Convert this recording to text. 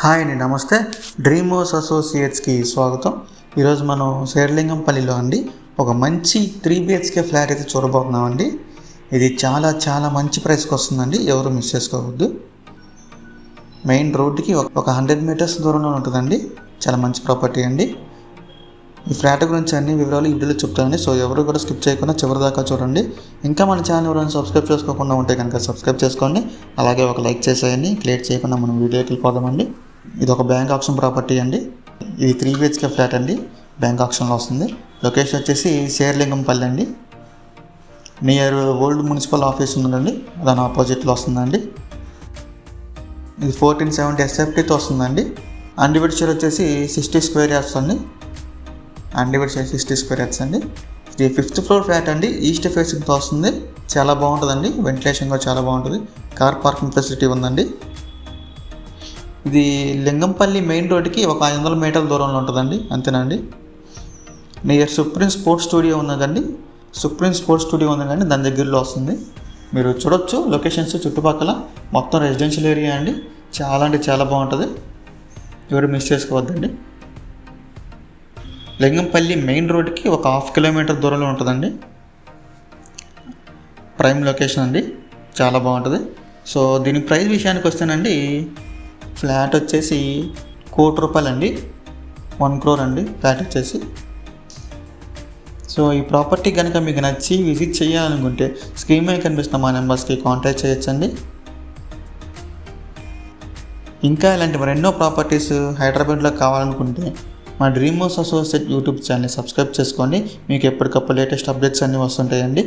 Hi అండి, నమస్తే. Dream house అసోసియేట్స్కి స్వాగతం. ఈరోజు మనం శేర్లింగంపల్లిలో అండి ఒక మంచి 3 BHK ఫ్లాట్ అయితే చూడబోతున్నామండి. ఇది చాలా చాలా మంచి ప్రైస్కి వస్తుందండి, ఎవరు మిస్ చేసుకోవద్దు. మెయిన్ రోడ్డుకి ఒక 100 మీటర్స్ దూరంలో ఉంటుందండి. చాలా మంచి ప్రాపర్టీ అండి. ఈ ఫ్లాట్ గురించి అన్ని వివరాలు ఈ వీడియోలో చెప్తానండి. సో ఎవరు కూడా స్కిప్ చేయకుండా చివరి దాకా చూడండి. ఇంకా మన ఛానల్ ఎవరైనా సబ్స్క్రైబ్ చేసుకోకుండా ఉంటే కనుక సబ్స్క్రైబ్ చేసుకోండి. అలాగే ఒక లైక్ చేసేయండి. క్లియర్ చేయకుండా మనం వీడియోకి వెళ్ళిపోదామండి. ఇది ఒక బ్యాంక్ ఆప్షన్ ప్రాపర్టీ అండి. ఇది 3 BHK ఫ్లాట్ అండి, బ్యాంక్ ఆప్షన్లో వస్తుంది. లొకేషన్ వచ్చేసి శేర్లింగంపల్లి అండి. నియర్ ఓల్డ్ మున్సిపల్ ఆఫీస్ ఉందండి, దాని ఆపోజిట్లో వస్తుందండి. ఇది 1470 SFTతో వస్తుందండి. అన్డివైడ్ షేర్ వచ్చేసి 60 స్క్వేర్ యార్డ్స్ అండి. అన్డివైడ్ షేర్ 60 స్క్వేర్ యార్డ్స్ అండి. ఇది 5th ఫ్లోర్ ఫ్లాట్ అండి, ఈస్ట్ ఫేసింగ్తో వస్తుంది. చాలా బాగుంటుందండి, వెంటిలేషన్ కూడా చాలా బాగుంటుంది. కార్ పార్కింగ్ ఫెసిలిటీ ఉందండి. ఇది లింగంపల్లి మెయిన్ రోడ్డుకి ఒక 500 మీటర్ల దూరంలో ఉంటుందండి, అంతేనండి. నియర్ సుప్రీం స్పోర్ట్స్ స్టూడియో ఉన్నదండి. సుప్రీం స్పోర్ట్స్ స్టూడియో ఉందండి, దాని దగ్గరలో వస్తుంది. మీరు చూడొచ్చు లొకేషన్స్ చుట్టుపక్కల మొత్తం రెసిడెన్షియల్ ఏరియా అండి. చాలా అంటే చాలా బాగుంటుంది, ఎవరు మిస్ చేసుకోవద్దండి. లింగంపల్లి మెయిన్ రోడ్డుకి ఒక 1/2 కిలోమీటర్ దూరంలో ఉంటుందండి. ప్రైమ్ లొకేషన్ అండి, చాలా బాగుంటుంది. సో దీని ప్రైస్ విషయానికి వస్తేనండి, ఫ్లాట్ వచ్చేసి ₹1 కోటి అండి, 1 crore అండి ఫ్లాట్ వచ్చేసి. సో ఈ ప్రాపర్టీ కనుక మీకు నచ్చి విజిట్ చేయాలనుకుంటే స్క్రీన్ మీద కనిపిస్తున్న మా నెంబర్స్కి కాంటాక్ట్ చేయొచ్చండి. ఇంకా ఇలాంటి మరెన్నో ప్రాపర్టీస్ హైదరాబాద్లో కావాలనుకుంటే మా డ్రీమ్ హౌస్ అసోసియేట్ యూట్యూబ్ ఛానల్ని సబ్స్క్రైబ్ చేసుకోండి. మీకు ఎప్పటికప్పుడు లేటెస్ట్ అప్డేట్స్ అన్నీ వస్తుంటాయండి.